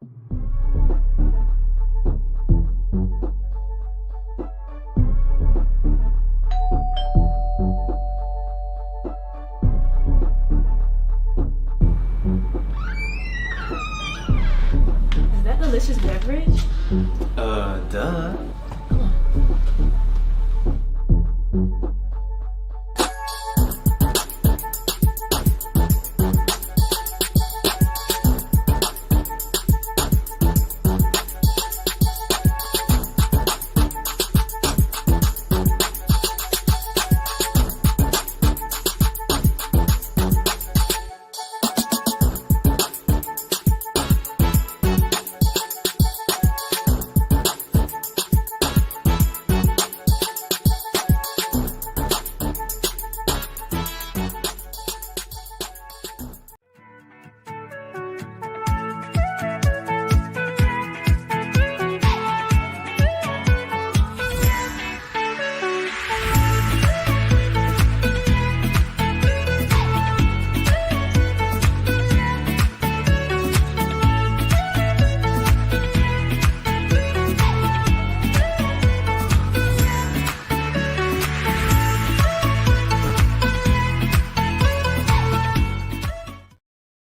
Is that delicious beverage? Duh.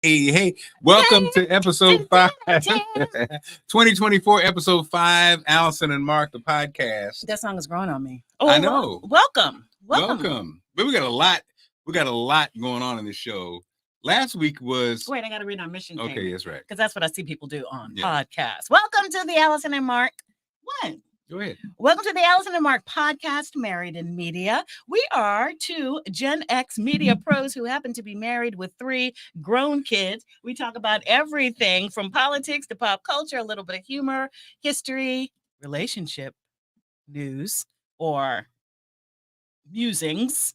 Hey, welcome to episode 5, 2024, episode 5, Allison and Marc, the podcast. That song is growing on me. Oh, I know. Welcome. But we got a lot going on in this show. Last week was... Wait, I got to read our mission Okay, statement. that's right. Because that's what I see people do on podcasts. Welcome to the Allison and Marc. What? Go ahead. Welcome to the Allison and Marc podcast, Married in Media. We are two Gen X media pros who happen to be married with 3 grown kids. We talk about everything from politics to pop culture, a little bit of humor, history, relationship, news, or musings,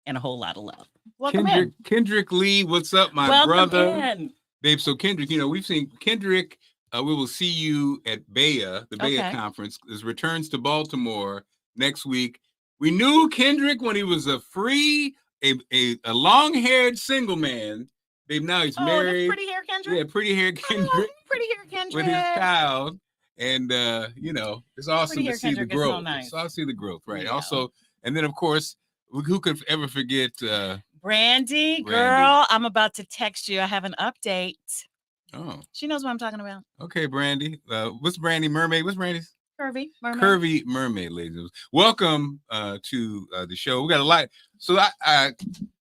and a whole lot of love. Welcome in. Kendrick Lee, what's up, my Welcome brother? in. Babe, so Kendrick, we've seen Kendrick. We will see you at the Bea conference. This returns to Baltimore next week. We knew Kendrick when he was a long-haired single man. Babe, now he's married. Pretty hair Kendrick? Yeah, pretty hair Kendrick. Pretty hair Kendrick. With his child. And, it's awesome to see the growth. Nice. So I'll see the growth, right? Yeah. Also, and then, of course, who could ever forget... Brandy, girl, I'm about to text you. I have an update. Oh, she knows what I'm talking about. Okay, Brandy. What's Brandy Mermaid? What's Brandy's? Curvy Mermaid. Curvy Mermaid, ladies. Welcome to the show. We got a lot. So I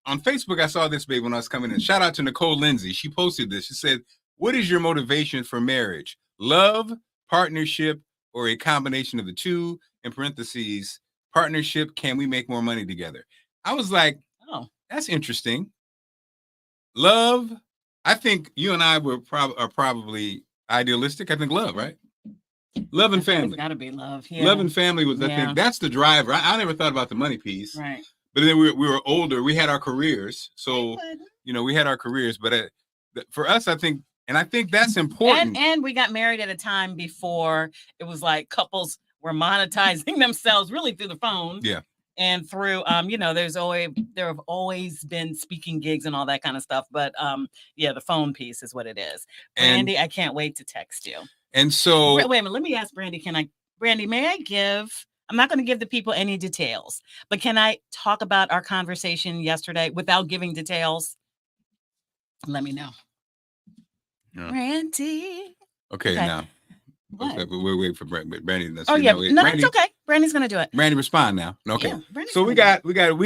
on Facebook, I saw this, babe, when I was coming in. Shout out to Nicole Lindsay. She posted this. She said, "What is your motivation for marriage? Love, partnership, or a combination of the two?" In parentheses, partnership. Can we make more money together? I was like, oh, that's interesting. Love. I think you and I are probably idealistic. I think love, right? Love and family. It's got to be love. Yeah. Love and family was, I think, that's the driver. I never thought about the money piece. Right. But then we were older. We had our careers. So, we had our careers. But for us, I think that's important. And we got married at a time before it was like couples were monetizing themselves really through the phone. Yeah. And through, there have always been speaking gigs and all that kind of stuff. But the phone piece is what it is. Brandy, I can't wait to text you. And so, wait a minute, let me ask Brandy. Brandy, may I I'm not going to give the people any details, but can I talk about our conversation yesterday without giving details? Let me know. Yeah. Brandy. Okay. Now. What? We're waiting for Brandy. Brandy, it's okay. Brandy's gonna do it. Brandy, respond now. Okay. Yeah, so we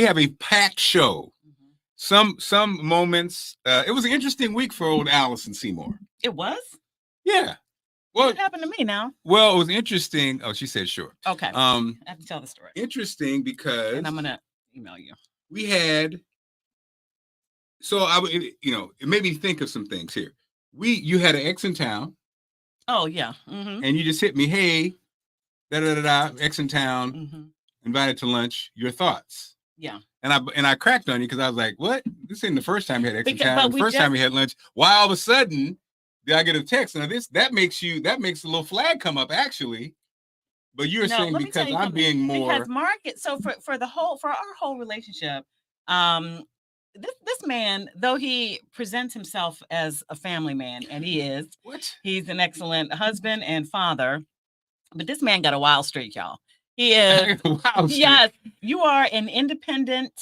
have a packed show. Mm-hmm. Some moments. It was an interesting week for old Allison Seymour. It was. Yeah. Well, what happened to me now? Well, it was interesting. Oh, she said sure. Okay. I have to tell the story. Interesting because. And I'm gonna email you. We had. So it made me think of some things here. You had an ex in town. Oh, yeah. Mm-hmm. And you just hit me, hey, ex in town, invited to lunch, your thoughts. Yeah. And I cracked on you because I was like, what? This ain't the first time you had ex in town. The first time we had lunch. Why all of a sudden did I get a text? Now that makes a little flag come up, actually. But you're saying because I'm being more. Because Marc, so for our whole relationship, this man, though he presents himself as a family man, and he is, What? he's an excellent husband and father, but this man got a wild streak, y'all. He is. Wow. Yes, you are an independent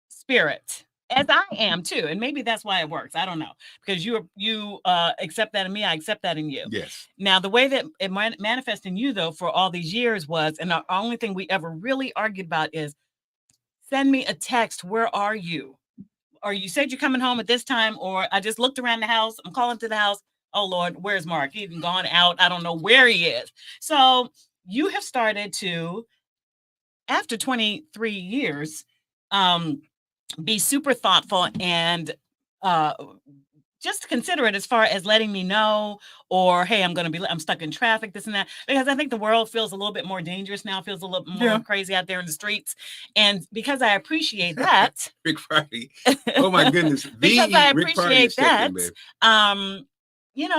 spirit, as I am too, and maybe that's why it works. I don't know, because you accept that in me, I accept that in you. Yes. Now, the way that it manifested in you, though, for all these years was, and the only thing we ever really argued about is, send me a text. Where are you? Or you said you're coming home at this time, or I just looked around the house. I'm calling to the house. Oh Lord, where's Mark? He's gone out. I don't know where he is. So you have started to, after 23 years, be super thoughtful and just considerate as far as letting me know, or hey, I'm stuck in traffic, this and that, because I think the world feels a little bit more dangerous now, feels a little more crazy out there in the streets. And because I appreciate that, Rick Friday. Oh my goodness. because I appreciate that,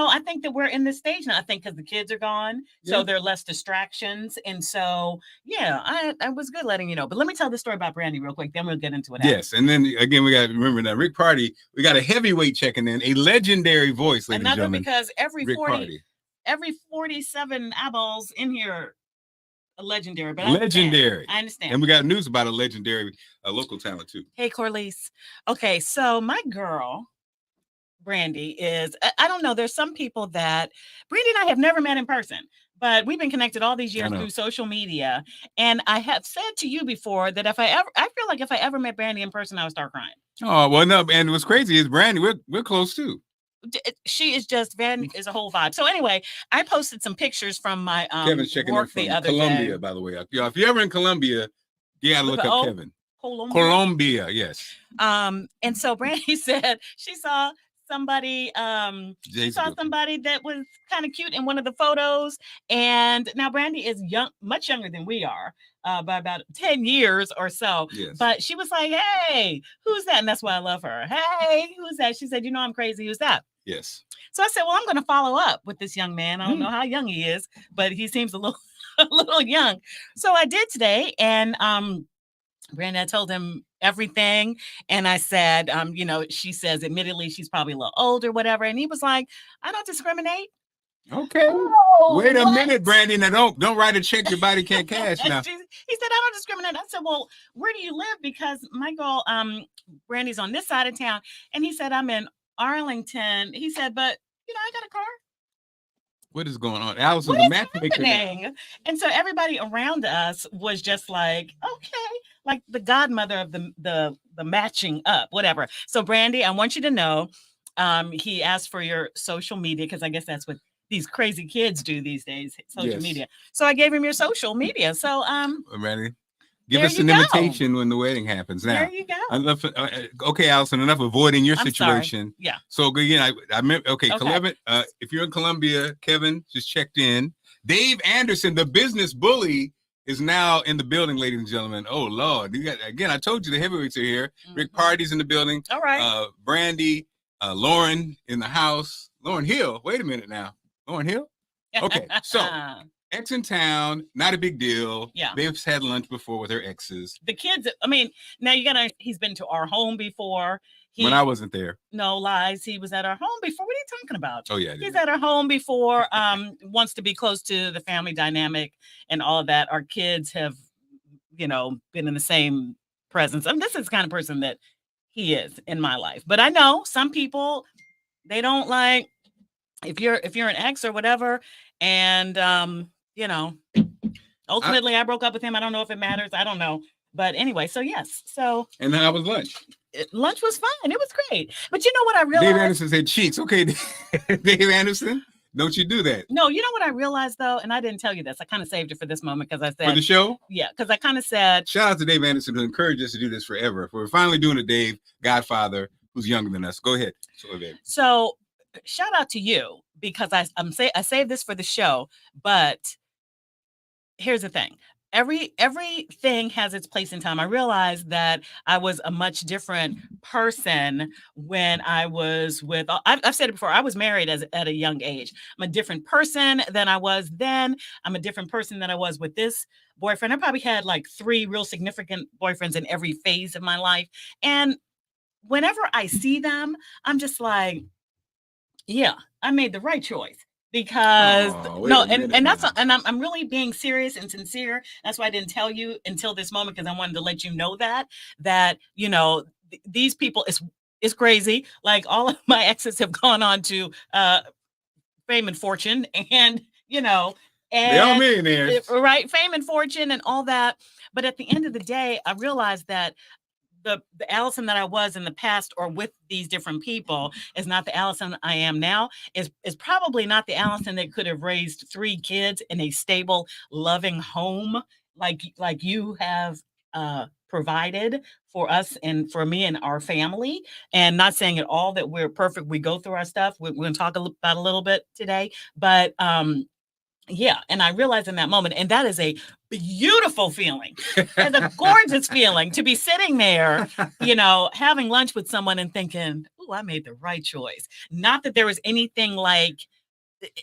I think that we're in this stage now. I think because the kids are gone, so there are less distractions. And so, I was good letting you know. But let me tell the story about Brandy real quick, then we'll get into it. Yes. And then again, we got to remember that Rick Party, we got a heavyweight checking in, a legendary voice, ladies and gentlemen. Because every 47 eyeballs in here a legendary, but legendary. I understand. And we got news about a legendary local talent too. Hey, Corliss. Okay, so my girl Brandy is, I don't know, there's some people that Brandy and I have never met in person, but we've been connected all these years through social media. And I have said to you before that I feel like if I ever met Brandy in person, I would start crying. Oh, well, no. And what's crazy is Brandy, we're close too. She is just, Brandy is a whole vibe. So anyway, I posted some pictures from my Kevin's checking work in the from other Colombia, day. by the way. If you're ever in Colombia, you got to look up Kevin. Colombia, yes. And so Brandy said she saw somebody that was kind of cute in one of the photos. And now Brandy is much younger than we are, by about 10 years or so. Yes. But she was like, hey, who's that? And that's why I love her. Hey, who's that? She said, I'm crazy. Who's that? Yes. So I said, well, I'm going to follow up with this young man. I don't know how young he is, but he seems a little young. So I did today. And Brandy, I told him everything. And I said, she says, admittedly, she's probably a little older, whatever. And he was like, I don't discriminate. Okay. Wait a minute, Brandy. Now don't write a check your body can't cash now. He said, I don't discriminate. I said, well, where do you live? Because my girl, Brandy's on this side of town. And he said, I'm in Arlington. He said, but I got a car. What is going on? Allison, the matchmaker. And so everybody around us was just like, okay, like the godmother of the matching up, whatever. So Brandy, I want you to know, he asked for your social media, because I guess that's what these crazy kids do these days, social media. So I gave him your social media. So Brandy, give us an invitation when the wedding happens. Now, there you go. Okay, Allison, enough avoiding your situation. Sorry. Yeah. So again, I remember. Okay. Kevin, if you're in Colombia, Kevin just checked in. Dave Anderson, the business bully, is now in the building, ladies and gentlemen. Oh Lord, I told you the heavyweights are here. Rick Party's in the building. All right. Brandy, Lauren in the house. Lauren Hill. Wait a minute now. Lauren Hill. Okay, so. Ex in town, not a big deal. Yeah. They've had lunch before with her exes. The kids, now he's been to our home before. When I wasn't there. No lies. He was at our home before. What are you talking about? Oh, yeah. He's at our home before, wants to be close to the family dynamic and all of that. Our kids have, been in the same presence. This is the kind of person that he is in my life. But I know some people, they don't like, if you're an ex or whatever, and ultimately I broke up with him. I don't know if it matters. I don't know. But anyway, so yes. So and then how was lunch? Lunch was fine. It was great. But you know what I realized? Dave Anderson said cheeks. Okay, Dave Anderson, don't you do that? No, you know what I realized though, and I didn't tell you this. I kind of saved it for this moment because I said for the show. Yeah, because I kind of said shout out to Dave Anderson who encouraged us to do this forever. We're finally doing it, Dave Godfather, who's younger than us. Go ahead. So shout out to you because I saved this for the show, but here's the thing. Everything has its place in time. I realized that I was a much different person when I was with, I've said it before, I was married at a young age. I'm a different person than I was then. I'm a different person than I was with this boyfriend. I probably had like 3 real significant boyfriends in every phase of my life. And whenever I see them, I'm just like, yeah, I made the right choice. Because Oh, wait no, a minute and that's now. and I'm really being serious and sincere. That's why I didn't tell you until this moment, because I wanted to let you know that these people is crazy. Like, all of my exes have gone on to fame and fortune, and They all and millionaires. right, fame and fortune and all that. But at the end of the day, I realized that the Allison that I was in the past, or with these different people, is not the Allison I am now. Is probably not the Allison that could have raised 3 kids in a stable, loving home like you have provided for us and for me and our family. And not saying at all that we're perfect. We go through our stuff. We're going to talk about a little bit today, but yeah, and I realized in that moment, and that is a beautiful feeling. It's a gorgeous feeling to be sitting there, having lunch with someone and thinking, "Oh, I made the right choice." Not that there was anything like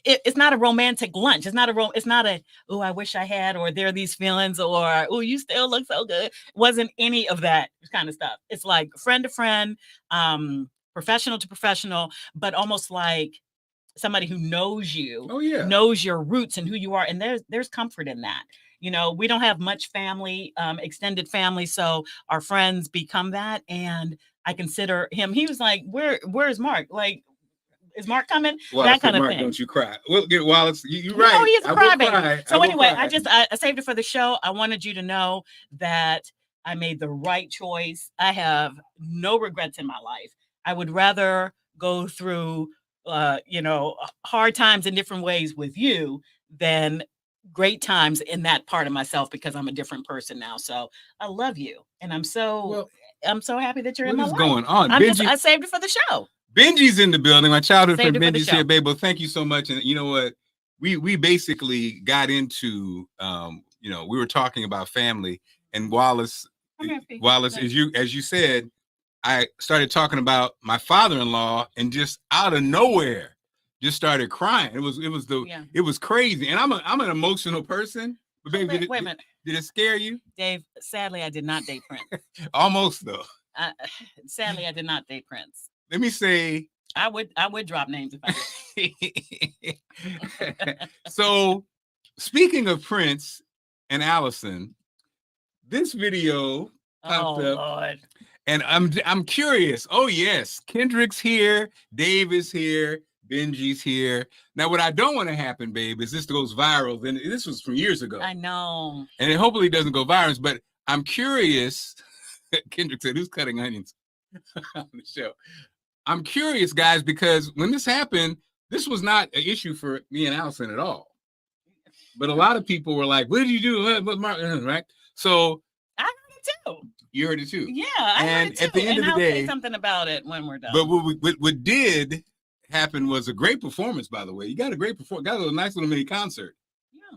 it's not a romantic lunch. It's not a, "Oh, I wish I had," or "There are these feelings," or "Oh, you still look so good." It wasn't any of that kind of stuff. It's like friend to friend, professional to professional, but almost like somebody who knows you, Oh yeah. knows your roots and who you are, and there's comfort in that. We don't have much family, extended family, so our friends become that. And I consider him. He was like, where's Mark? Like, is Mark coming? Wallace That kind said, of Mark, thing. don't you cry. We'll get Wallace. You're You right. know, he is a I will crybaby. cry. So I will anyway, cry. I saved it for the show. I wanted you to know that I made the right choice. I have no regrets in my life. I would rather go through hard times in different ways with you than great times in that part of myself, because I'm a different person now. So I love you, and I'm so happy that you're in What my is life. going on? I saved it for the show. Benji's in the building. My childhood Saved friend it for the Benji's show. here, babe. Well, thank you so much. And you know what? We basically got into we were talking about family, and Wallace, as you said, I started talking about my father-in-law, and just out of nowhere, just started crying. It was crazy. And I'm an emotional person. But baby, wait a minute. Did it scare you? Dave, sadly, I did not date Prince. Almost though. Sadly, I did not date Prince. Let me say, I would drop names if I did. So, speaking of Prince and Allison, this video popped up, Lord. and I'm curious. Oh yes, Kendrick's here, Dave is here, Benji's here. Now, what I don't want to happen, babe, is this goes viral. Then this was from years ago. I know, and it hopefully doesn't go viral. But I'm curious. Kendrick said, "Who's cutting onions on the show?" I'm curious, guys, because when this happened, this was not an issue for me and Allison at all. But a lot of people were like, "What did you do?" What Mark, right? So I heard it too. You heard it too. Yeah, I heard it too. At the end of the I'll day, say something about it when we're done. But what did happen was a great performance. By the way, you got a great performance. Got a nice little mini concert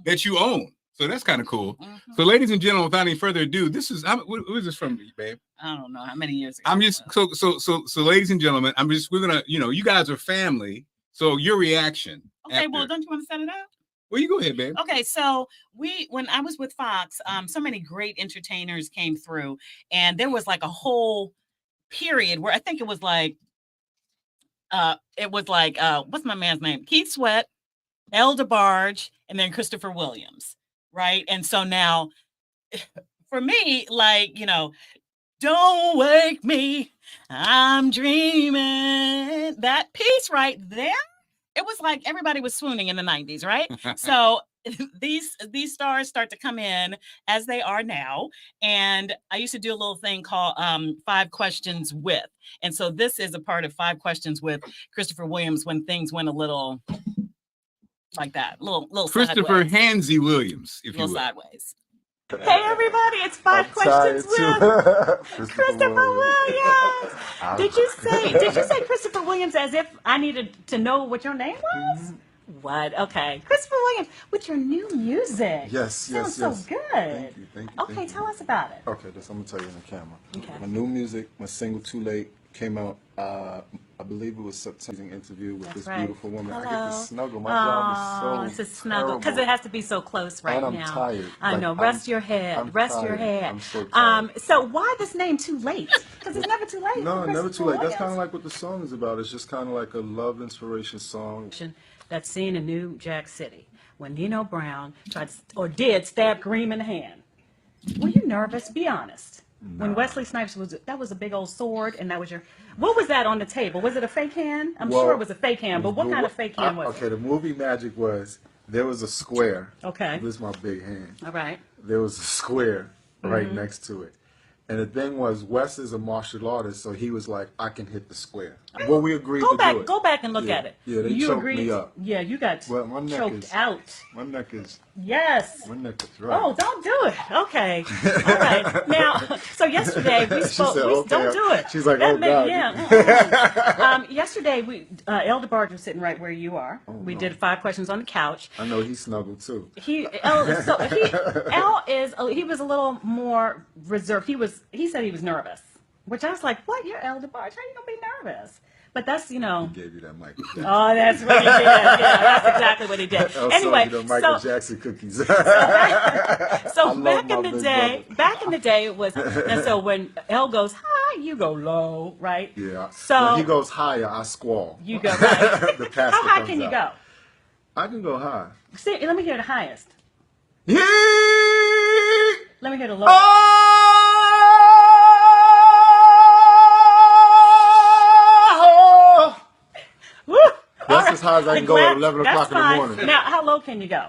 that you own. So that's kind of cool. Mm-hmm. So, ladies and gentlemen, without any further ado, this is what is this from, babe? I don't know how many years ago. I'm just so ladies and gentlemen, we're gonna, you guys are family. So your reaction. Okay, well, don't you want to set it up? Well, you go ahead, babe. Okay, so when I was with Fox, so many great entertainers came through, and there was like a whole period where I think it was like what's my man's name? Keith Sweat, El DeBarge, and then Christopher Williams. Right. And so now for me, like, don't wake me, I'm dreaming. That piece right there, it was like everybody was swooning in the 90s, right? So these stars start to come in as they are now. And I used to do a little thing called 5 Questions With. And so this is a part of 5 Questions with Christopher Williams when things went a little like that, little Christopher sideways. Hansy Williams, if little you will. Sideways. Hey everybody, it's 5 Questions with Christopher Williams. Did you say Christopher Williams as if I needed to know what your name was? Mm-hmm. What? Okay, Christopher Williams with your new music. Sounds so good. Thank you. Okay, tell us about it. Okay, I'm gonna tell you in the camera. Okay. My new music, my single "Too Late" came out I believe it was September interview with That's this right. beautiful woman. I get Hello. to snuggle. My Oh, job is it's a so snuggle because terrible. it has to be so close right And I'm now. tired. I Like, know. Rest your head. I'm Rest your tired. head. I'm so tired. So why this name Too Late? Because it's never too late. No, for never too Christopher late. That's kind of Williams. like what the song is about. It's just kind of like a love inspiration song. That scene in New Jack City when Nino Brown did stab Kareem in the hand. Were you nervous? Be honest. When Wesley Snipes that was a big old sword, and that was what was that on the table? Was it a fake hand? I'm sure it was a fake hand, but what kind of fake hand was it? Okay, the movie magic was there was a square. Okay. This is my big hand. All right. There was a square right next to it. And the thing was, Wes is a martial artist, so he was like, I can hit the square. Well, we agreed to do it. Go back and look at it. Yeah, they you choked agreed, me up. Yeah, you got Well, my neck choked is- out. My neck is Yes. right. Oh, don't do it. Okay. All right. Now, so yesterday we spoke. said, okay. Don't do it. She's like, oh, God. Yeah. Yesterday El DeBarge was sitting right where you are. We did 5 questions on the couch. I know he snuggled too. El was a little more reserved. He said he was nervous, which I was like, what? You're El DeBarge. How are you gonna be nervous? But that's He gave you that Michael Jackson. Oh, that's what he did. Yeah, that's exactly what he did. Anyway, Michael Jackson cookies. so back in the day, it was, and so when El goes high, you go low, right? Yeah. So when he goes higher, I squall. You go right. The pastor How high comes can you out. go? I can go high. See, let me hear the highest. Yeah. Let me hear the lowest. Woo! That's as high as I can go at 11 o'clock in the morning. Now, how low can you go?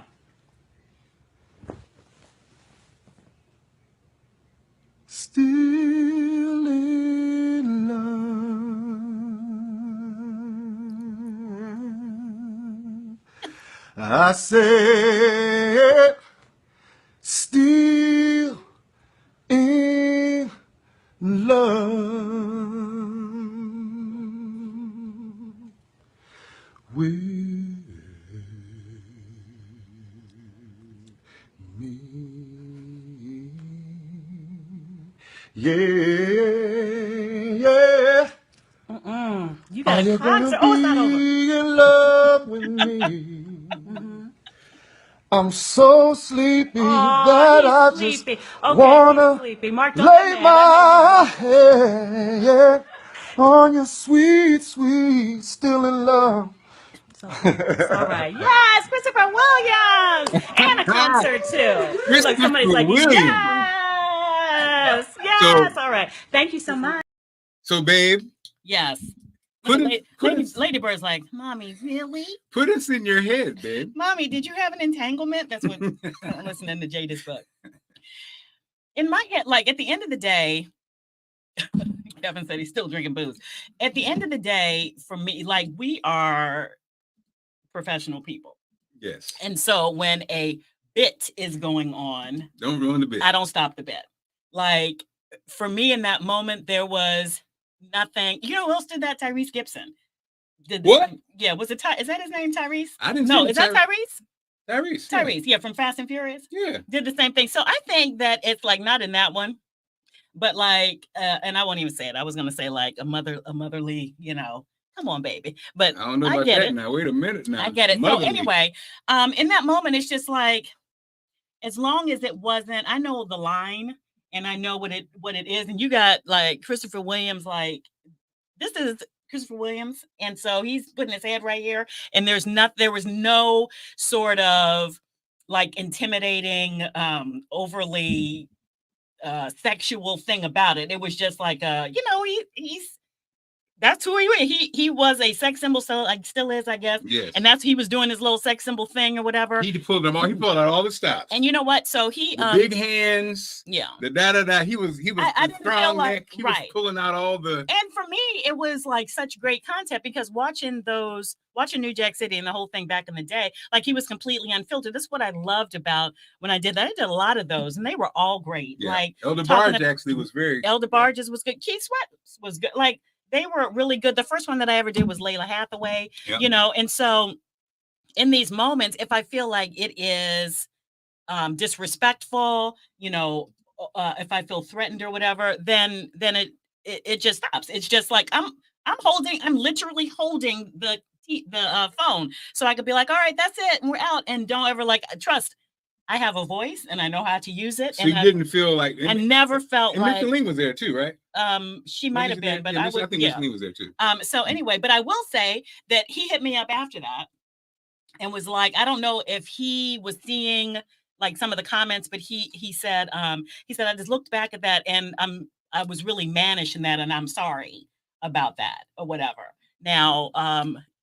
Still in love. I said, still in love with me. Yeah. You got Are you a gonna concert. Oh, it's not over. be in love with me? I'm so sleepy that I just wanna Marc, don't lay get mad. my head on your sweet, sweet, still in love. It's all right. Yes, Christopher Williams, and a concert too. Look, somebody's like, Williams. yes. All right. Thank you so much. So, babe, Yes. Lady Bird's like, Mommy, really? put us in your head, babe. Mommy, did you have an entanglement? That's what I'm listening to Jada's book. In my head, like at the end of the day, Kevin said he's still drinking booze. At the end of the day, for me, like we are professional people. Yes. And so when a bit is going on, Don't ruin the bit. I don't stop the bit. Like for me in that moment, there was nothing. You know who else did that? Tyrese Gibson. What? Yeah, was it is that his name, Tyrese? I didn't No, see is that Tyrese? Tyrese. Tyrese, yeah, from Fast and Furious. Yeah. Did the same thing. So I think that it's like not in that one, but like, and I won't even say it. I was gonna say like a motherly, come on, baby. But I don't know about that now. Wait a minute now. I get it. Motherly. So anyway, in that moment, it's just like, as long as it wasn't, I know the line and I know what it is. And you got like Christopher Williams, like this is Christopher Williams. And so he's putting his head right here. And there was no sort of like intimidating, overly sexual thing about it. It was just like, he's that's who he is. He was a sex symbol, so like still is, I guess. Yes. And he was doing his little sex symbol thing or whatever. He pulled them all. He pulled out all the stops. And you know what? So he the big hands. Yeah. The da. He was strong neck. He was pulling out all the. And for me, it was like such great content because watching New Jack City and the whole thing back in the day, like he was completely unfiltered. This is what I loved about when I did that. I did a lot of those, and they were all great. Yeah. Like El DeBarge actually was very. El DeBarge's was good. Keith Sweat was good. Like. They were really good. The first one that I ever did was Layla Hathaway, and so in these moments, if I feel like it is disrespectful, if I feel threatened or whatever, then it just stops. It's just like I'm I'm literally holding the phone so I could be like, all right, that's it, and we're out. And don't ever trust. I have a voice and I know how to use it. So and you didn't feel like I never felt and like Micheline was there too, right? She might have been, but yeah, I would. I think Micheline was there too. So anyway, but I will say that he hit me up after that and was like, I don't know if he was seeing like some of the comments, but he said I just looked back at that and I was really mannish in that, and I'm sorry about that or whatever. Now,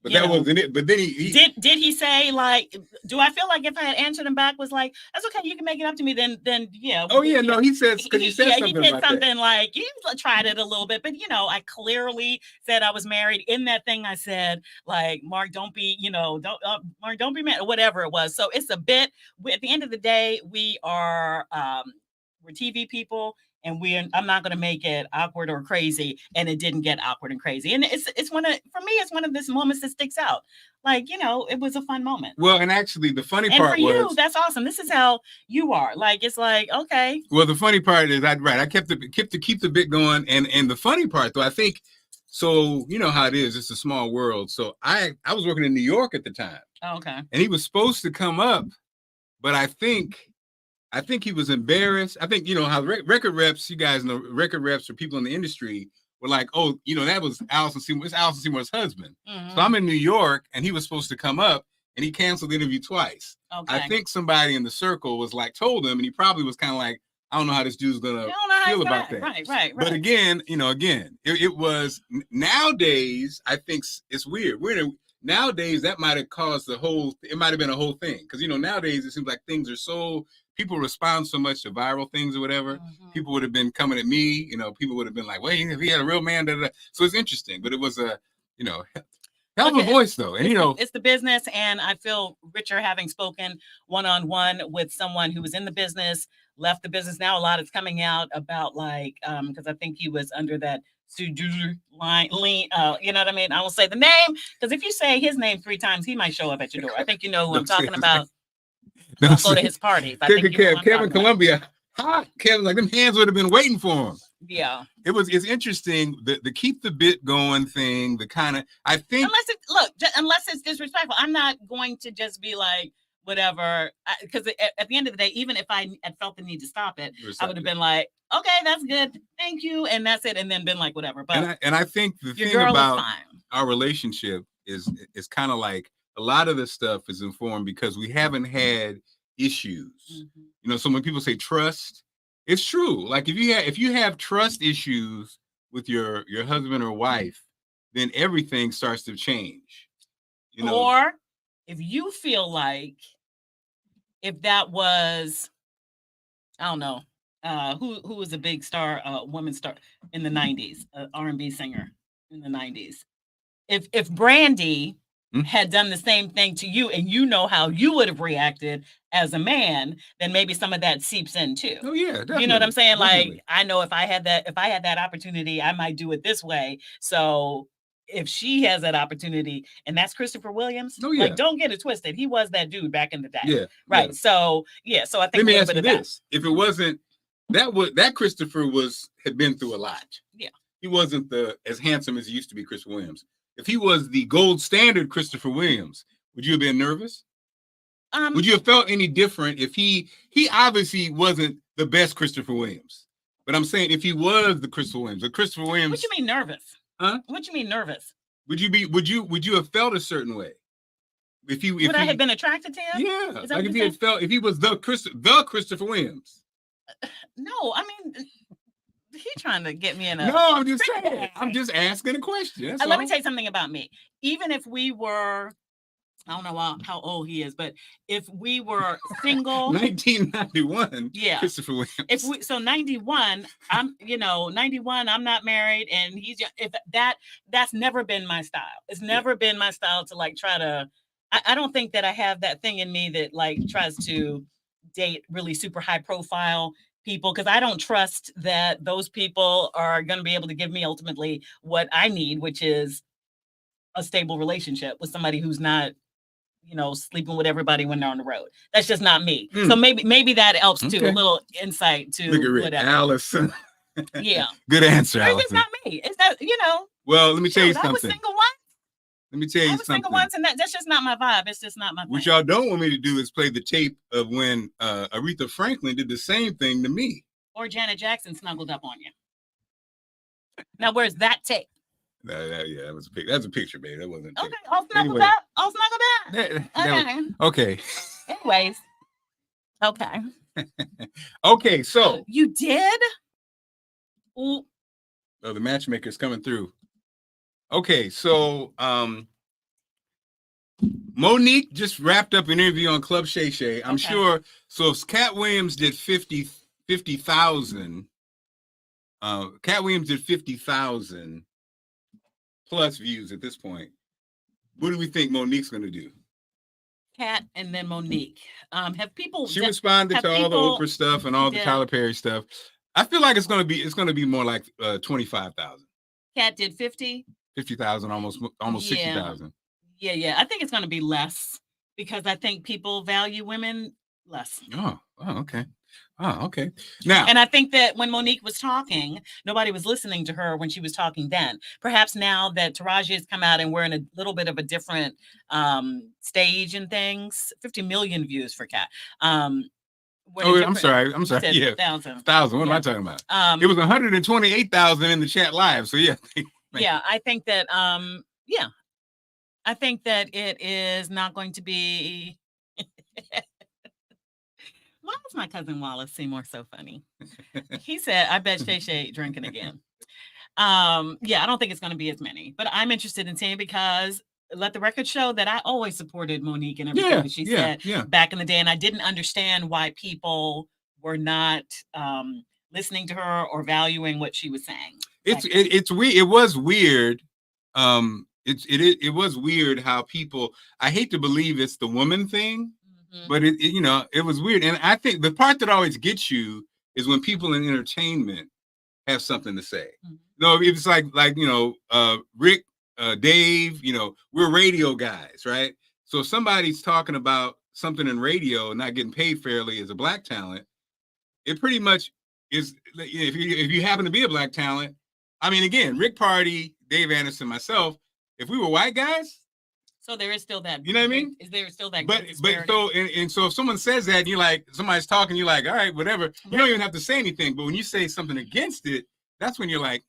but that wasn't it. But then he did he say like, do I feel like if I had answered him back was like, that's okay, you can make it up to me, then yeah. Oh yeah, no, he says because he said something he did about something that. like he tried it a little bit, but I clearly said I was married. In that thing I said like, Mark, don't be Mark, don't be mad or whatever it was. So it's a bit. At the end of the day, we are we're TV people. And I'm not going to make it awkward or crazy. And it didn't get awkward and crazy. And it's for me, it's one of these moments that sticks out. Like, it was a fun moment. Well, and actually the funny part for you, that's awesome. This is how you are. Like, it's like, okay. Well, the funny part is I kept to keep the bit going. And the funny part though, I think, so you know how it is. It's a small world. So I was working in New York at the time. Oh, okay. And he was supposed to come up, but I think he was embarrassed. I think, how record reps, you guys know, record reps or people in the industry were like, oh, that was Allison Seymour. It's Allison Seymour's husband. Mm-hmm. So I'm in New York and he was supposed to come up and he canceled the interview twice. Okay. I think somebody in the circle was like, told him, and he probably was kind of like, I don't know how this dude's going to feel about that. Right. But again, it was nowadays, I think it's weird. Nowadays that might have caused it might have been a whole thing. Because, nowadays it seems like things are so, people respond so much to viral things or whatever. Mm-hmm. People would have been coming at me, people would have been like, wait, if he had a real man, so it's interesting. But it was a, hell of a voice though. And it's the business, and I feel richer having spoken one-on-one with someone who was in the business, left the business. Now a lot is coming out about like, because I think he was under that line, you know what I mean? I won't say the name, because if you say his name 3 times, he might show up at your door. I think you know who I'm talking about. I'll go to his party. Kevin Columbia. Hot. Kevin, like them hands would have been waiting for him. Yeah. It's interesting, the keep the bit going thing, the kind of, I think. Unless it's disrespectful, I'm not going to just be like, whatever, because at the end of the day, even if I had felt the need to stop it, I would have been like, okay, that's good, thank you, and that's it, and then been like, whatever. But I think the thing about our relationship is kind of like a lot of this stuff is informed because we haven't had issues. Mm-hmm. So when people say trust, it's true. Like if you have trust issues with your husband or wife, then everything starts to change. Or if you feel like if that was, I don't know, who was a big star, woman star in the 90s, R&B singer in the 90s. If Brandy had done the same thing to you and you know how you would have reacted as a man, then maybe some of that seeps in too. Oh yeah, definitely. You know what I'm saying? Definitely. Like, I know if I had that opportunity, I might do it this way. So if she has that opportunity, and that's Christopher Williams, like, don't get it twisted. He was that dude back in the day. Yeah. Right. Yeah. So I think let me ask you this. If it wasn't that Christopher had been through a lot. Yeah. He wasn't as handsome as he used to be, Chris Williams. If he was the gold standard Christopher Williams, would you have been nervous? Would you have felt any different if he obviously wasn't the best Christopher Williams? But I'm saying if he was the Christopher Williams, What you mean nervous? Huh? What you mean nervous? Would you have felt a certain way? Would I have been attracted to him? Yeah. Like if he was the Christopher Williams. No, I mean, he trying to get me in a. No, I'm just saying. I'm just asking a question. Let me tell you something about me. Even if we were, I don't know how old he is, but if we were single, 1991. Yeah, Christopher Williams. 91, 91. I'm not married, and he's that's never been my style. It's never been my style to like try to. I don't think that I have that thing in me that like tries to date really super high profile people, because I don't trust that those people are going to be able to give me ultimately what I need, which is a stable relationship with somebody who's not, sleeping with everybody when they're on the road. That's just not me. So maybe that helps too. A little insight to look at Allison. Yeah. Good answer, Or it's just Allison. not me. It's that, Well, let me tell you shoot, I was something. single once. Let me tell you I was something. single once, and that's just not my vibe. It's just not my What thing. y'all don't want me to do is play the tape of when Aretha Franklin did the same thing to me. Or Janet Jackson snuggled up on you. Now, where's that tape? Yeah, that was a picture. That's a picture, baby. That wasn't a tape. Okay, I'll snuggle Anyway. back. I'll snuggle back. Okay. Anyways. Okay. Okay, so you did? Ooh. Oh, the matchmaker's coming through. Okay, so Monique just wrapped up an interview on Club Shay Shay. I'm sure. So if Cat Williams did 50,000, Cat Williams did 50,000 plus views at this point. What do we think Monique's going to do? Cat and then Monique. Have people? She responded to all the Oprah stuff and all the Tyler Perry stuff. I feel like it's going to be more like 25,000. Cat did 50,000, almost 60,000. Yeah. I think it's going to be less because I think people value women less. Oh, okay. Now, and I think that when Monique was talking, nobody was listening to her when she was talking then. Perhaps now that Taraji has come out and we're in a little bit of a different stage and things. 50 million views for Cat. I'm sorry. Yeah, 1,000. What am I talking about? It was 128,000 in the chat live. So yeah. Yeah, I think that. I think that it is not going to be. Why is my cousin Wallace Seymour so funny? He said, "I bet Shay Shay drinking again." I don't think it's going to be as many, but I'm interested in seeing because. Let the record show that I always supported Monique and everything that she said back in the day. And I didn't understand why people were not listening to her or valuing what she was saying. It's weird. It was weird. It was weird how people, I hate to believe it's the woman thing, but it was weird. And I think the part that always gets you is when people in entertainment have something to say. It's like Rick, Dave, we're radio guys, right? So if somebody's talking about something in radio and not getting paid fairly as a black talent, it pretty much is, if you happen to be a black talent, I mean, again, Rick Party, Dave Anderson, myself, if we were white guys. So there is still that. You know what I mean? Is there still that? But so if someone says that, and you're like, somebody's talking, you're like, all right, whatever. You don't even have to say anything. But when you say something against it, that's when you're like,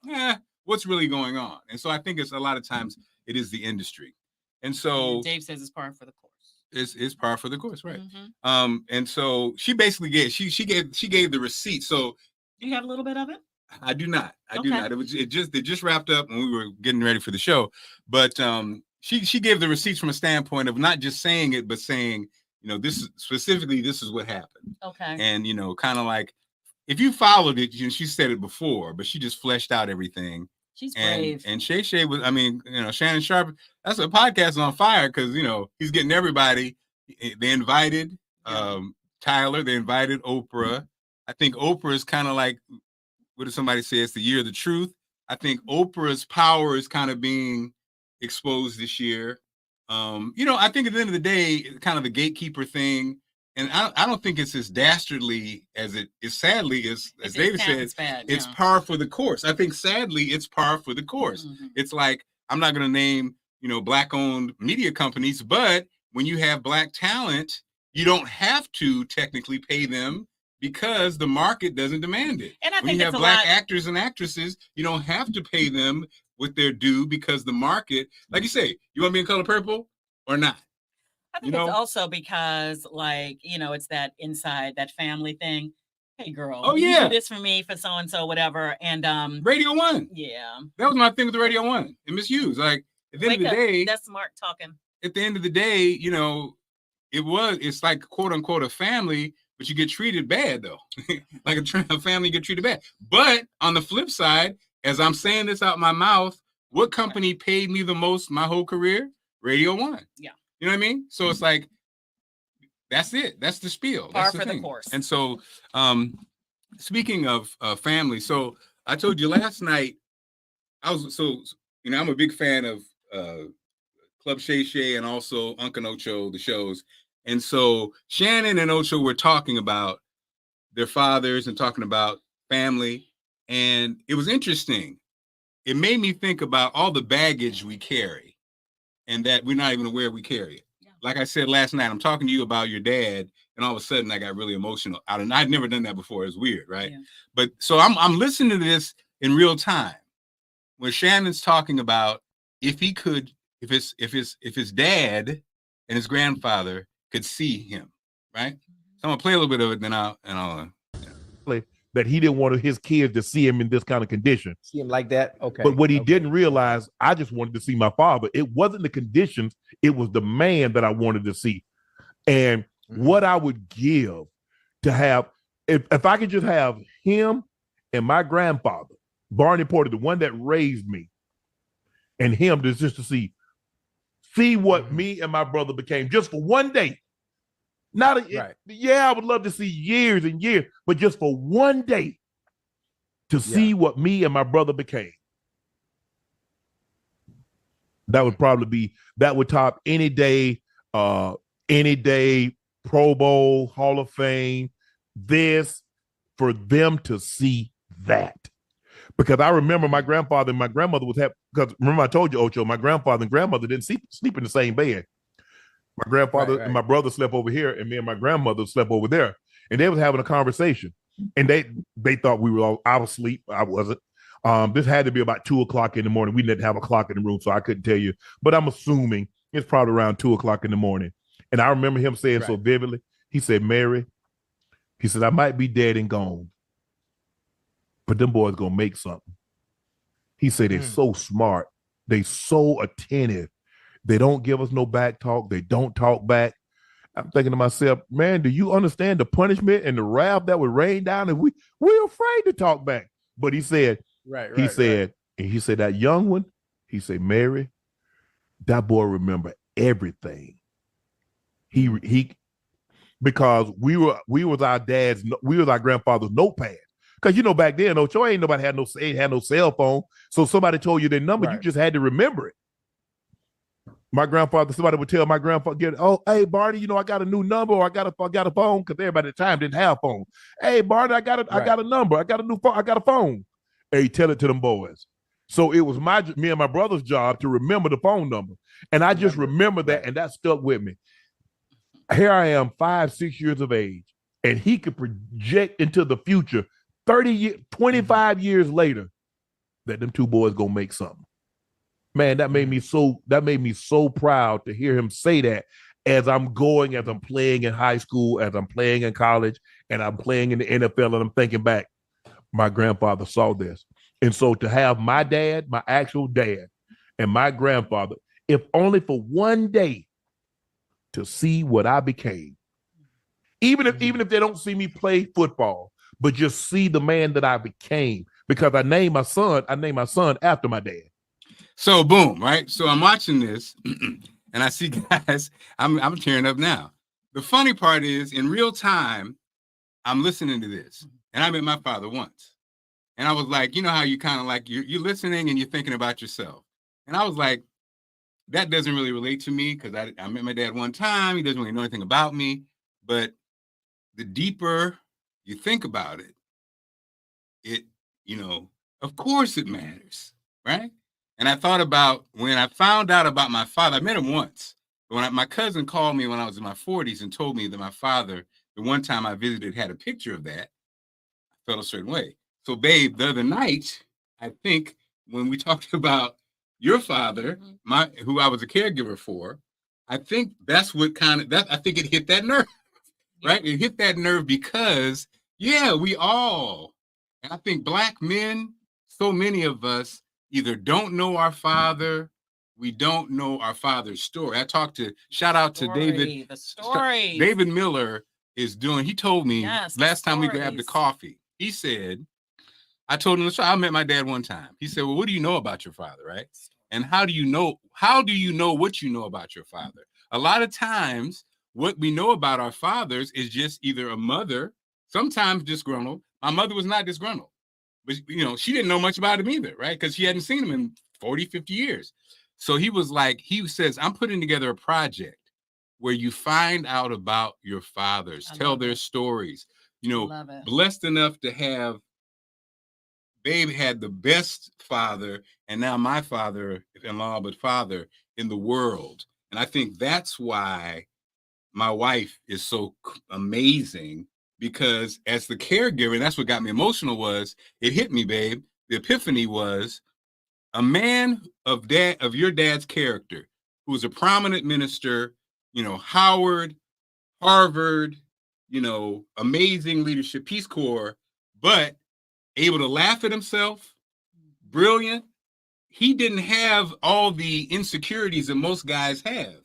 what's really going on? And so I think it's a lot of times it is the industry. And so Dave says it's par for the course. It's par for the course, right? And so she basically gave the receipt. So do you have a little bit of it? I do not. I do not. It just wrapped up when we were getting ready for the show. But she gave the receipts from a standpoint of not just saying it, but saying, this is what happened. Okay. And kind of like if you followed it, she said it before, but she just fleshed out everything. She's brave. And Shay Shay was, Shannon Sharpe, that's a podcast on fire because, he's getting everybody. They invited Tyler, they invited Oprah. I think Oprah is kind of like, what did somebody say? It's the year of the truth. I think Oprah's power is kind of being exposed this year. I think at the end of the day, kind of a gatekeeper thing. And I don't think it's as dastardly as it is. Sadly, as David said, it's par for the course. I think sadly, it's par for the course. It's like, I'm not going to name, black-owned media companies, but when you have black talent, you don't have to technically pay them because the market doesn't demand it. And I when think you have black actors and actresses, you don't have to pay them what they're due because the market, like you say, you want to be in Color Purple or not? I think it's also because, it's that inside, that family thing. Hey, girl, you do this for me, for so-and-so, whatever. And Radio 1. Yeah. That was my thing with the Radio 1. It misused. Like, at the end of the day. That's Marc talking. At the end of the day, it's like, quote unquote, a family, but you get treated bad, though. Like a family get treated bad. But on the flip side, as I'm saying this out my mouth, what company paid me the most my whole career? Radio 1. Yeah. You know what I mean? So it's like, that's it. That's the spiel. Par for the course. And so, speaking of family, so I told you last night, I'm a big fan of Club Shay Shay and also Uncle Ocho, the shows. And so Shannon and Ocho were talking about their fathers and talking about family. And it was interesting. It made me think about all the baggage we carry and that we're not even aware we carry it. Yeah. Like I said last night, I'm talking to you about your dad, and all of a sudden I got really emotional. I'd never done that before. It was weird, right? Yeah. But so I'm listening to this in real time when Shannon's talking about if his dad and his grandfather could see him, right? So I'm gonna play a little bit of it, then I'll that he didn't want his kids to see him in this kind of condition. See him like that? Okay. But what he didn't realize, I just wanted to see my father. It wasn't the conditions, it was the man that I wanted to see. And what I would give to have, if I could just have him and my grandfather, Barney Porter, the one that raised me, and him just to see what me and my brother became just for one day. Yeah, I would love to see years and years, but just for one day to see what me and my brother became. That would top any day Pro Bowl, Hall of Fame, for them to see that. Because I remember my grandfather and my grandmother because remember I told you, Ocho, my grandfather and grandmother didn't sleep in the same bed. My grandfather and my brother slept over here, and me and my grandmother slept over there. And they was having a conversation. And they thought I was asleep. I wasn't. This had to be about 2:00 in the morning. We didn't have a clock in the room, so I couldn't tell you. But I'm assuming it's probably around 2:00 in the morning. And I remember him saying so vividly. He said, Mary, he said, I might be dead and gone, but them boys gonna make something. He said, they're so smart. They so attentive. They don't give us no back talk. They don't talk back. I'm thinking to myself, man, do you understand the punishment and the wrath that would rain down? And we're afraid to talk back. But he said, he said that young one, he said, Mary, that boy remember everything. Because we was our grandfather's notepad. Because back then, Ocho, ain't nobody had no cell phone. So somebody told you their number, you just had to remember it. Somebody would tell my grandfather, hey, Barney, I got a new number, or I got a phone, because everybody at the time didn't have phone. Hey, Barney, I got a number, I got a new phone, I got a phone. And he tell it to them boys. So it was me and my brother's job to remember the phone number. And I just remember that, and that stuck with me. Here I am, 5-6 years of age, and he could project into the future 25 years later that them two boys gonna make something. Man, that made me so proud to hear him say that as I'm playing in high school, as I'm playing in college, and I'm playing in the NFL, and I'm thinking back, my grandfather saw this. And so to have my dad, my actual dad, and my grandfather, if only for one day, to see what I became, even if they don't see me play football, but just see the man that I became, because I named my son after my dad. So boom, right? So I'm watching this and I see guys, I'm tearing up now. The funny part is in real time, I'm listening to this, and I met my father once. And I was like, how you kind of like, you're listening and you're thinking about yourself. And I was like, that doesn't really relate to me, because I met my dad one time. He doesn't really know anything about me. But the deeper you think about it, of course it matters, right? And I thought about when I found out about my father. I met him once. When my cousin called me when I was in my 40s and told me that my father, the one time I visited, had a picture of that, I felt a certain way. So, babe, the other night, I think when we talked about your father, who I was a caregiver for, I think that's what I think it hit that nerve, right? It hit that nerve because, we all, and I think Black men, so many of us, either don't know our father, we don't know our father's story. Shout out to David. The story. David Miller he told me last time we grabbed the coffee, he said, I told him, I met my dad one time. He said, well, what do you know about your father, right? And how do you know what you know about your father? A lot of times, what we know about our fathers is just either a mother, sometimes disgruntled. My mother was not disgruntled. But, she didn't know much about him either, right? Because she hadn't seen him in 40, 50 years. So he says, I'm putting together a project where you find out about your fathers, tell their stories, blessed enough to have Babe had the best father, and now my father-in-law, but father in the world. And I think that's why my wife is so amazing, because as the caregiver, and that's what got me emotional, was it hit me, babe. The epiphany was a man of your dad's character, who was a prominent minister, Howard, Harvard, amazing leadership, Peace Corps, but able to laugh at himself, brilliant. He didn't have all the insecurities that most guys have.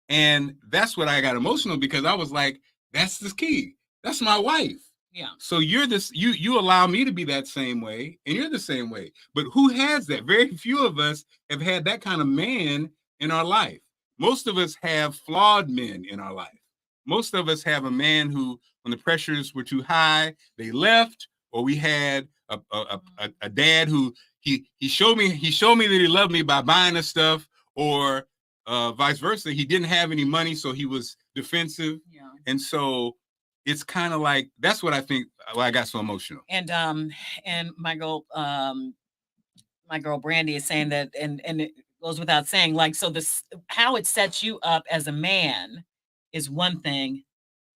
And that's what I got emotional, because I was like, that's the key. That's my wife. Yeah. So you allow me to be that same way, and you're the same way. But who has that? Very few of us have had that kind of man in our life. Most of us have flawed men in our life. Most of us have a man who, when the pressures were too high, they left, or we had a dad who he showed me that he loved me by buying us stuff, or vice versa. He didn't have any money, so he was defensive. Yeah. And so it's kind of like, that's what I think, why I got so emotional. And my girl Brandy is saying that, and it goes without saying, like, so this, how it sets you up as a man is one thing.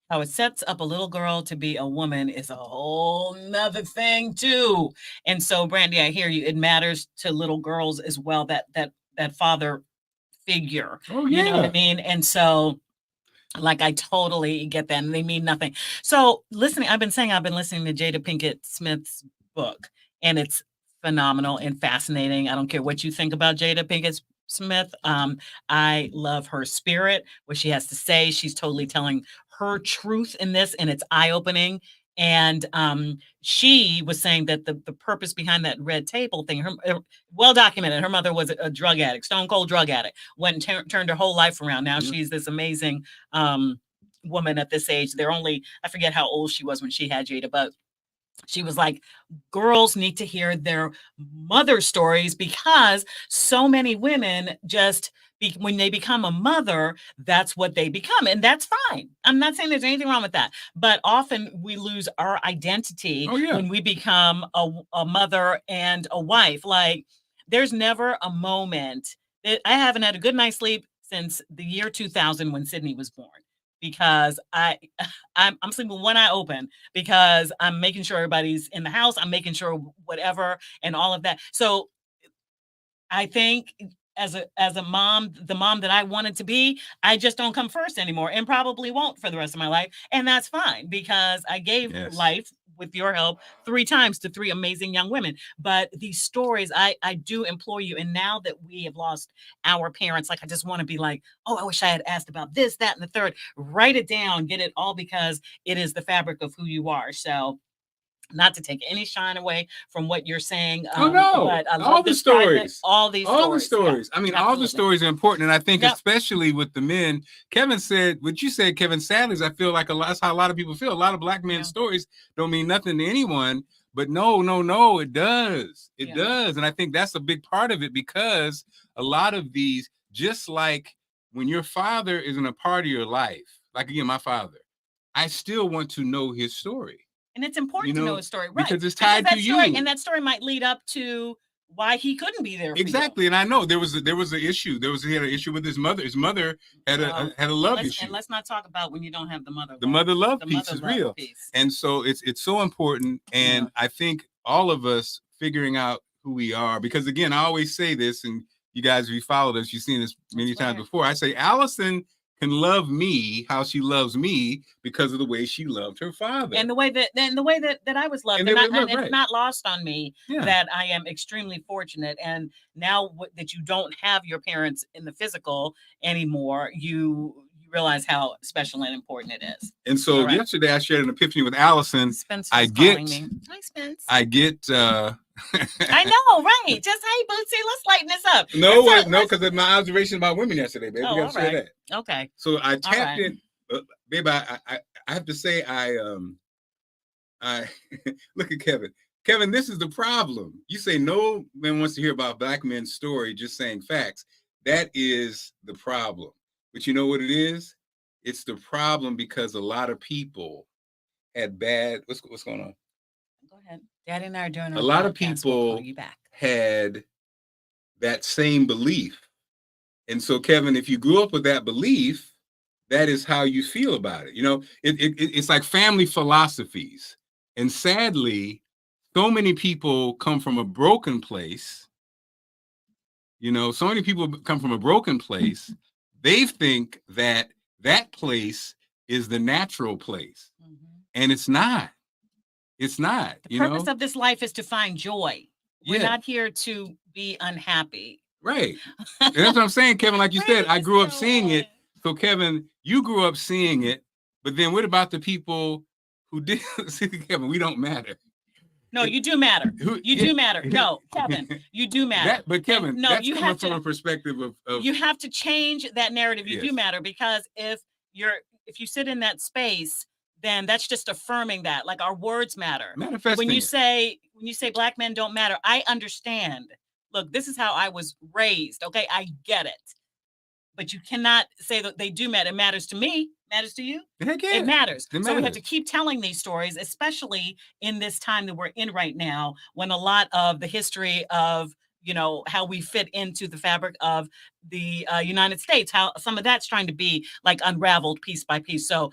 How it sets up a little girl to be a woman is a whole nother thing too. And so, Brandy, I hear you. It matters to little girls as well, that father figure. Oh, yeah. You know what I mean? And so, like, I totally get that, and they mean nothing. So, I've been listening to Jada Pinkett Smith's book, and it's phenomenal and fascinating. I don't care what you think about Jada Pinkett Smith. I love her spirit, what she has to say. She's totally telling her truth in this, and it's eye-opening. And she was saying that the purpose behind that red table thing, well documented, her mother was a drug addict, stone cold drug addict, went and turned her whole life around. Now she's this amazing woman at this age. I forget how old she was when she had Jada, but she was like, girls need to hear their mother stories, because so many women just, when they become a mother, that's what they become. And that's fine. I'm not saying there's anything wrong with that. But often we lose our identity when we become a mother and a wife. Like, there's never a moment that I haven't had a good night's sleep since the year 2000, when Sydney was born, because I'm sleeping with one eye open, because I'm making sure everybody's in the house. I'm making sure whatever and all of that. So I think as a mom, the mom that I wanted to be, I just don't come first anymore, and probably won't for the rest of my life. And that's fine, because I gave life, with your help, 3 times to 3 amazing young women. But these stories, I do implore you. And now that we have lost our parents, like, I just want to be like, oh, I wish I had asked about this, that, and the third. Write it down, get it all, because it is the fabric of who you are. So, not to take any shine away from what you're saying. Oh, no. But I love all the stories. All these stories. Yeah, I mean, absolutely. all the stories are important. And I think especially with the men, Kevin said, what you said, Kevin, sadly, I feel like that's how a lot of people feel. A lot of black men's stories don't mean nothing to anyone. But no, it does. It does. And I think that's a big part of it, because a lot of these, just like when your father isn't a part of your life, like, again, my father, I still want to know his story. And it's important to know his story, right? Because it's tied to you. And that story might lead up to why he couldn't be there for exactly. you. And I know there was an issue. He had an issue with his mother. His mother had a love issue. And let's not talk about when you don't have the mother. The mother love piece is real. And so it's so important. And I think all of us figuring out who we are, because, again, I always say this, and you guys, if you followed us, you've seen this many times before. I say Allison can love me how she loves me because of the way she loved her father, and the way that I was loved. And it's not lost on me that I am extremely fortunate. And now that you don't have your parents in the physical anymore, you realize how special and important it is. And so yesterday I shared an epiphany with Allison. Spencer's calling me. Hi, Spence. I get I know, right? Just, hey, Bootsy, let's lighten this up. No, because of my observation about women yesterday, baby. We got to share that. Okay. So I tapped in, babe. I have to say, I look at Kevin. Kevin, this is the problem. You say no man wants to hear about black men's story, just saying facts. That is the problem. But you know what it is? It's the problem because a lot of people had bad. What's going on? Go ahead. Daddy and I are doing our a lot of podcast. We'll call people you back. had that same belief. And so, Kevin, if you grew up with that belief, that is how you feel about it. You know, it's like family philosophies. And sadly, so many people come from a broken place. You know, so many people come from a broken place. They think that that place is the natural place. And it's not. It's not. The purpose of this life is to find joy. We're not here to be unhappy. Right. And that's what I'm saying, Kevin. Like you said, I grew up seeing it. So, Kevin, you grew up seeing it. But then what about the people who did see, Kevin? We don't matter. No, you do matter. You do matter. No, Kevin, you do matter. But Kevin, no, that's you coming have from to, a perspective of you have to change that narrative. You Yes. do matter, because if you sit in that space, then that's just affirming that. Like, our words matter. manifesting. When you it. say black men don't matter, I understand. Look, this is how I was raised. Okay, I get it. But you cannot say that they do matter. It matters to me. Matters to you. Heck yeah. It matters. It So we have matters. to keep telling these stories, especially in this time that we're in right now, when a lot of the history of, you know, how we fit into the fabric of the United States, how some of that's trying to be like unraveled piece by piece. So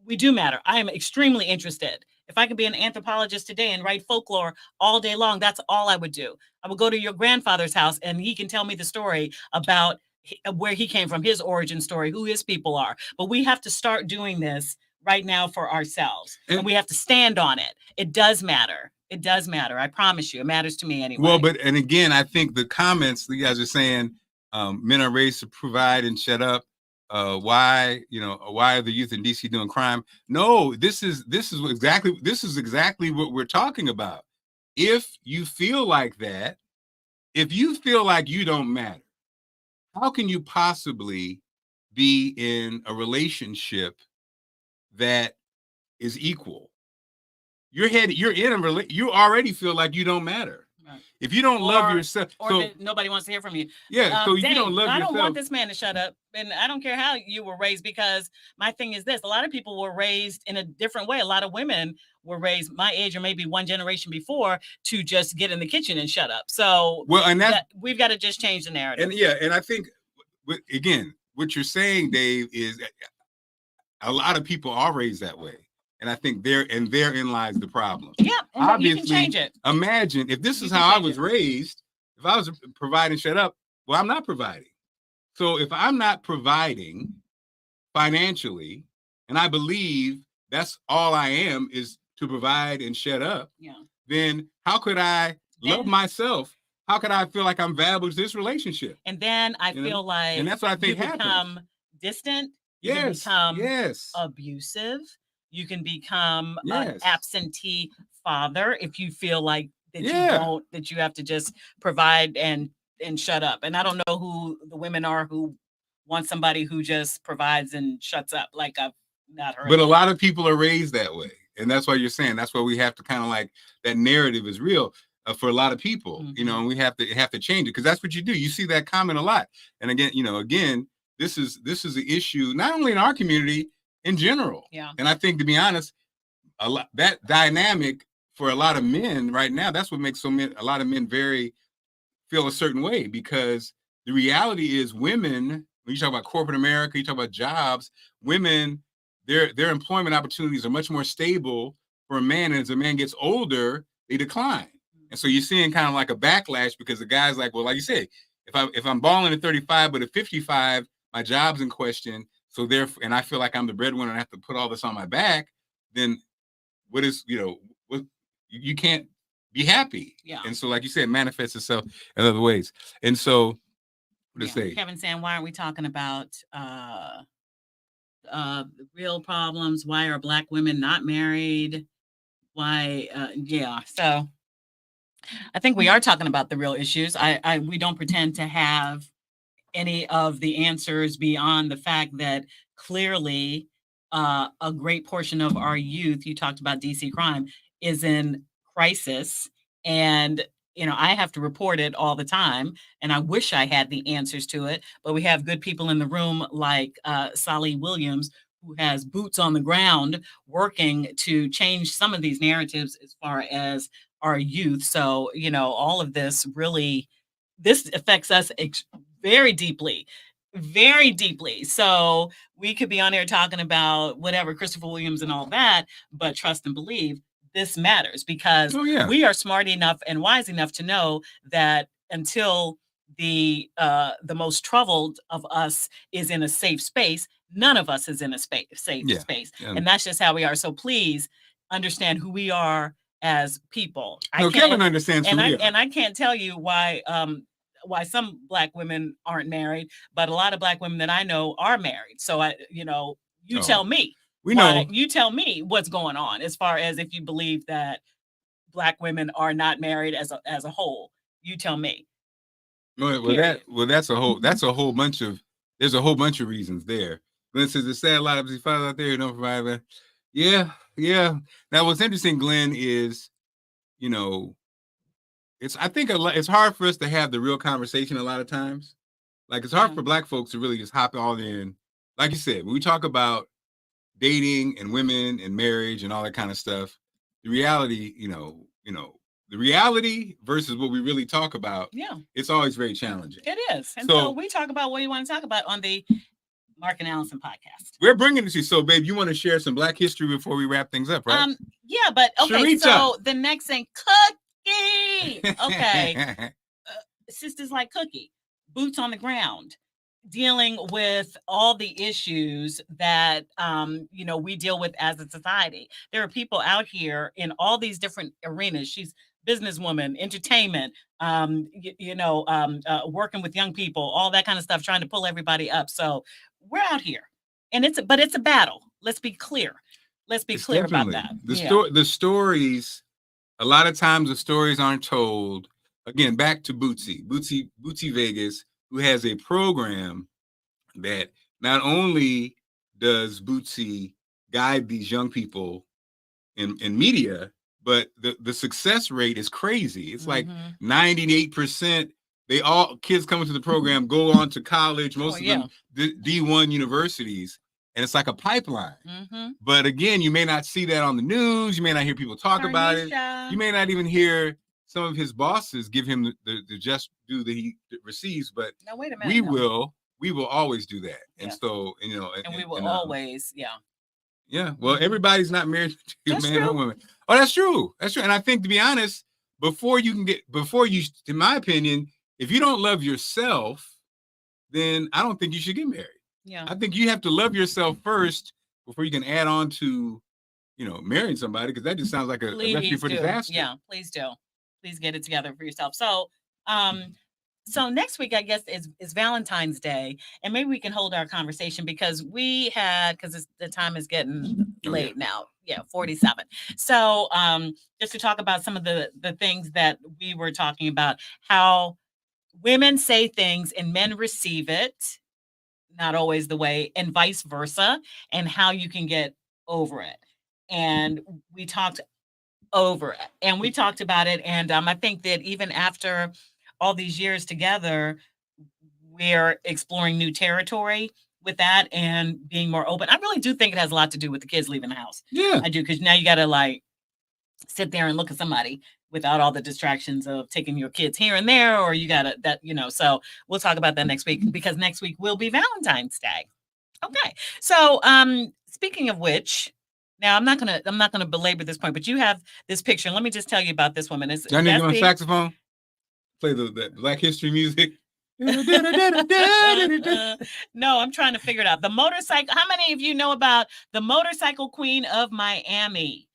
we do matter. I am extremely interested. If I could be an anthropologist today and write folklore all day long, that's all I would do. I would go to your grandfather's house and he can tell me the story about where he came from, his origin story, who his people are. But we have to start doing this right now for ourselves. And we have to stand on it. It does matter. It does matter. I promise you. It matters to me anyway. Well, and again, I think the comments you guys are saying, men are raised to provide and shut up. Why are the youth in DC doing crime? No, this is exactly what we're talking about. If you feel like that, if you feel like you don't matter, how can you possibly be in a relationship that is equal? You already feel like you don't matter. Right. If you don't love yourself, or that nobody wants to hear from you. Yeah, so if you don't love yourself, I don't want this man to shut up, and I don't care how you were raised, because my thing is this: a lot of people were raised in a different way. A lot of women were raised my age or maybe one generation before to just get in the kitchen and shut up. So we've got to just change the narrative. And I think again, what you're saying, Dave, is a lot of people are raised that way. And I think therein lies the problem. Yeah, and obviously, you can change it. Imagine if this is how I was raised. If I was providing, shut up. Well, I'm not providing. So if I'm not providing financially, and I believe that's all I am is to provide and shut up, then how could I love myself? How could I feel like I'm valuable to this relationship? And then I feel like, and that's what I think you happens. Become distant. You can become abusive. You can become an absentee father if you feel like that that you have to just provide and shut up. And I don't know who the women are who want somebody who just provides and shuts up. Like, I've not heard. But a lot of people are raised that way. And that's why you're saying, that's why we have to kind of like, that narrative is real for a lot of people, you know, and we have to change it, because that's what you do. You see that comment a lot. And again, this is the issue, not only in our community, in general. Yeah. And I think, to be honest, that dynamic for a lot of men right now, that's what makes a lot of men feel a certain way, because the reality is women, when you talk about corporate America, you talk about jobs, women, their employment opportunities are much more stable for a man. And as a man gets older, they decline. And so you're seeing kind of like a backlash, because the guy's like, well, like you said, if I'm balling at 35, but at 55, my job's in question. So therefore, and I feel like I'm the breadwinner and I have to put all this on my back, then you can't be happy. Yeah. And so, like you said, it manifests itself in other ways. And so, what to say? Kevin saying, why aren't we talking about the real problems? Why are Black women not married? Why? So I think we are talking about the real issues. We don't pretend to have any of the answers beyond the fact that clearly a great portion of our youth, you talked about DC crime, is in crisis. And, I have to report it all the time, and I wish I had the answers to it, but we have good people in the room like Sally Williams, who has boots on the ground working to change some of these narratives as far as our youth. So, all of this affects us very deeply, very deeply. So we could be on here talking about whatever, Christopher Williams and all that, but trust and believe this matters because we are smart enough and wise enough to know that until the most troubled of us is in a safe space, none of us is in a safe space. And that's just how we are. So please understand who we are as people. Kevin understands who we are. And I can't tell you why some Black women aren't married, but a lot of Black women that I know are married. So tell me. You tell me what's going on as far as if you believe that Black women are not married as a whole. You tell me. That's a whole bunch of reasons there. Glenn says there's sad lot of these fathers out there who don't provide. But yeah. Now what's interesting, Glenn, is I think it's hard for us to have the real conversation a lot of times. Like it's hard for Black folks to really just hop all in. Like you said, when we talk about dating and women and marriage and all that kind of stuff, the reality, the reality versus what we really talk about, it's always very challenging. It is. And so we talk about what you want to talk about on the Marc and Allison podcast. We're bringing it to you. So, babe, you want to share some Black history before we wrap things up, right? Yeah, but okay. Sharita. So the next thing, Cookie. Okay. Sisters like Cookie, boots on the ground, dealing with all the issues that we deal with as a society. There are people out here in all these different arenas. She's businesswoman, entertainment, working with young people, all that kind of stuff, trying to pull everybody up. So we're out here, and it's a battle. Let's be clear. Let's be clear about that. The stories, a lot of times the stories aren't told. Again, back to Bootsy Vegas, who has a program that not only does Bootsy guide these young people in media, but the success rate is crazy. It's like 98%. Kids coming to the program go on to college, most of them D1 universities, and it's like a pipeline. But again, you may not see that on the news. You may not hear people talk about it. You may not even hear some of his bosses give him the just due that he receives. But now, wait a minute, we will always do that. And so, and we will always, well, everybody's not married to a man or woman. Oh, that's true. And I think, to be honest, before you, in my opinion, if you don't love yourself, then I don't think you should get married. I think you have to love yourself first before you can add on to, marrying somebody, because that just sounds like a recipe for disaster. Yeah, please do. Please get it together for yourself. So, so next week, I guess, is Valentine's Day, and maybe we can hold our conversation because the time is getting late now. 47. So just to talk about some of the things that we were talking about, how women say things and men receive it, not always the way, and vice versa, and how you can get over it. And we talked over it, and we talked about it. And I think that even after all these years together, we're exploring new territory with that and being more open. I really do think it has a lot to do with the kids leaving the house. Yeah, I do, because now you got to sit there and look at somebody without all the distractions of taking your kids here and there, or you got to so we'll talk about that next week, because next week will be Valentine's Day. Okay. So speaking of which, now I'm not gonna belabor this point, but you have this picture. Let me just tell you about this woman. Is Johnny on saxophone? Play the Black history music. No, I'm trying to figure it out. The motorcycle. How many of you know about the motorcycle queen of Miami?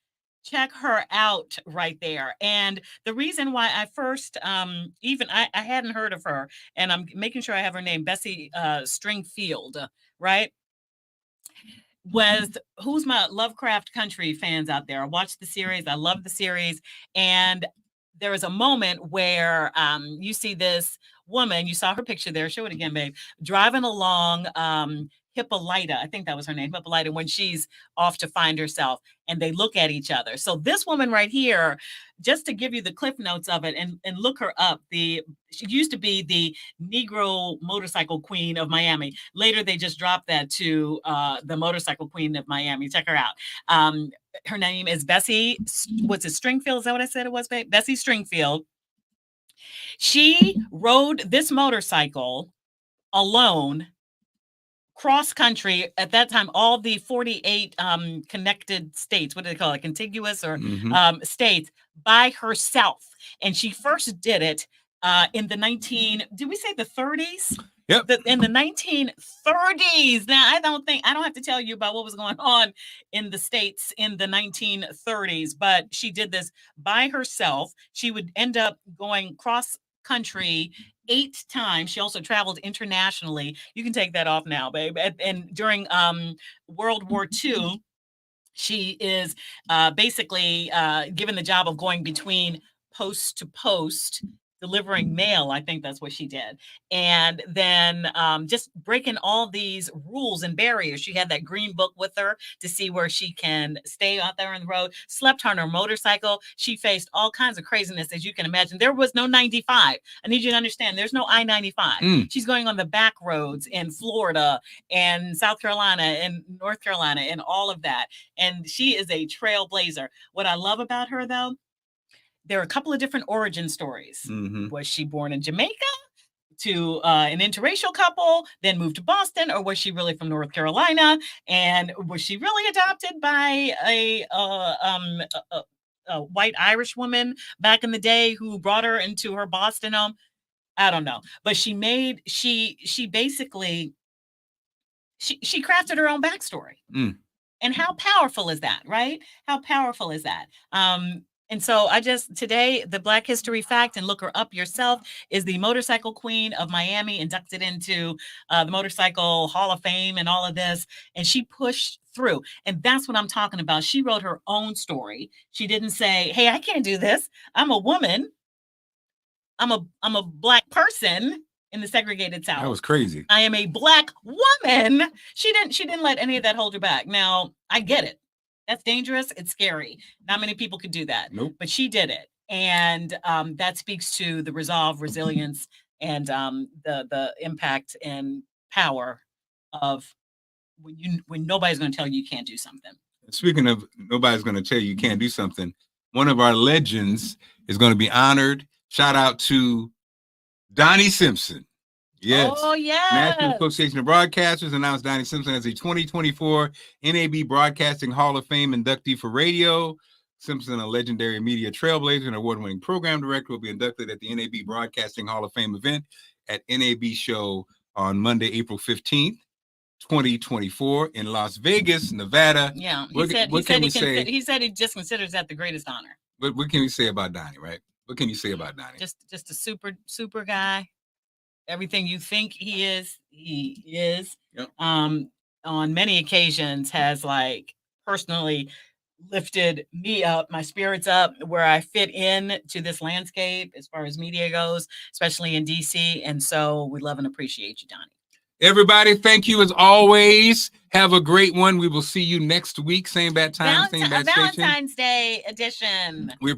Check her out right there. And the reason why I first I hadn't heard of her, and I'm making sure I have her name, Bessie Stringfield, right? Was who's my Lovecraft Country fans out there? I watched the series. I love the series. And there was a moment where you see this woman, you saw her picture there, show it again, babe, driving along Hippolyta, I think that was her name, Hippolyta, when she's off to find herself, and they look at each other. So this woman right here, just to give you the cliff notes of it and look her up, she used to be the Negro motorcycle queen of Miami. Later, they just dropped that to the motorcycle queen of Miami. Check her out. Her name is Bessie, what's it, Stringfield? Is that what I said it was, babe? Bessie Stringfield. She rode this motorcycle alone cross country at that time, all the 48 connected states, what do they call it, contiguous or states, by herself. And she first did it in the did we say the 30s? Yep. In the 1930s. Now, I don't have to tell you about what was going on in the States in the 1930s, but she did this by herself. She would end up going cross country 8 times. She also traveled internationally. You can take that off now, babe. And during World War II, she is basically given the job of going between post to post, delivering mail. I think that's what she did. And then just breaking all these rules and barriers. She had that green book with her to see where she can stay out there on the road, slept on her motorcycle. She faced all kinds of craziness, as you can imagine. There was no 95. I need you to understand, there's no I-95. She's going on the back roads in Florida and South Carolina and North Carolina and all of that. And she is a trailblazer. What I love about her, though, there are a couple of different origin stories. Was she born in Jamaica to an interracial couple, then moved to Boston, or was she really from North Carolina? And was she really adopted by a white Irish woman back in the day who brought her into her Boston home? I don't know. But she basically crafted her own backstory. And how powerful is that, right? How powerful is that? And so today, the Black History fact, and look her up yourself, is the motorcycle queen of Miami, inducted into the Motorcycle Hall of Fame and all of this. And she pushed through. And that's what I'm talking about. She wrote her own story. She didn't say, hey, I can't do this. I'm a woman. I'm a Black person in the segregated South. That was crazy. I am a Black woman. She didn't let any of that hold her back. Now, I get it. That's dangerous. It's scary. Not many people could do that. Nope. But she did it. And that speaks to the resolve, resilience, and the impact and power of when nobody's going to tell you can't do something. Speaking of nobody's going to tell you can't do something, one of our legends is going to be honored. Shout out to Donnie Simpson. Yes. Oh, yeah. National Association of Broadcasters announced Donnie Simpson as a 2024 NAB Broadcasting Hall of Fame inductee for radio. Simpson, a legendary media trailblazer and award-winning program director, will be inducted at the NAB Broadcasting Hall of Fame event at NAB Show on Monday, April 15th, 2024 in Las Vegas, Nevada. Yeah. He said he just considers that the greatest honor. What can we say about Donnie, right? What can you say about Donnie? Just a super guy. Everything you think he is, he is. Yep. On many occasions has personally lifted me up, my spirits up, where I fit in to this landscape as far as media goes, especially in DC. And so we love and appreciate you, Donnie. Everybody, thank you as always. Have a great one. We will see you next week. Same bad time, same bad station. Valentine's Day edition. We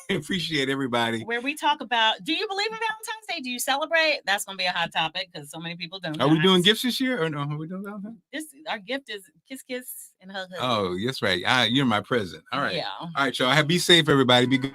appreciate everybody. Where we talk about, do you believe in Valentine's Day? Do you celebrate? That's going to be a hot topic because so many people don't. Are we doing gifts this year or no? Are we doing Valentine's? Our gift is kiss, kiss, and hug, hug. Oh, that's right. You're my present. All right. Yeah. All right, y'all. Be safe, everybody. Be good.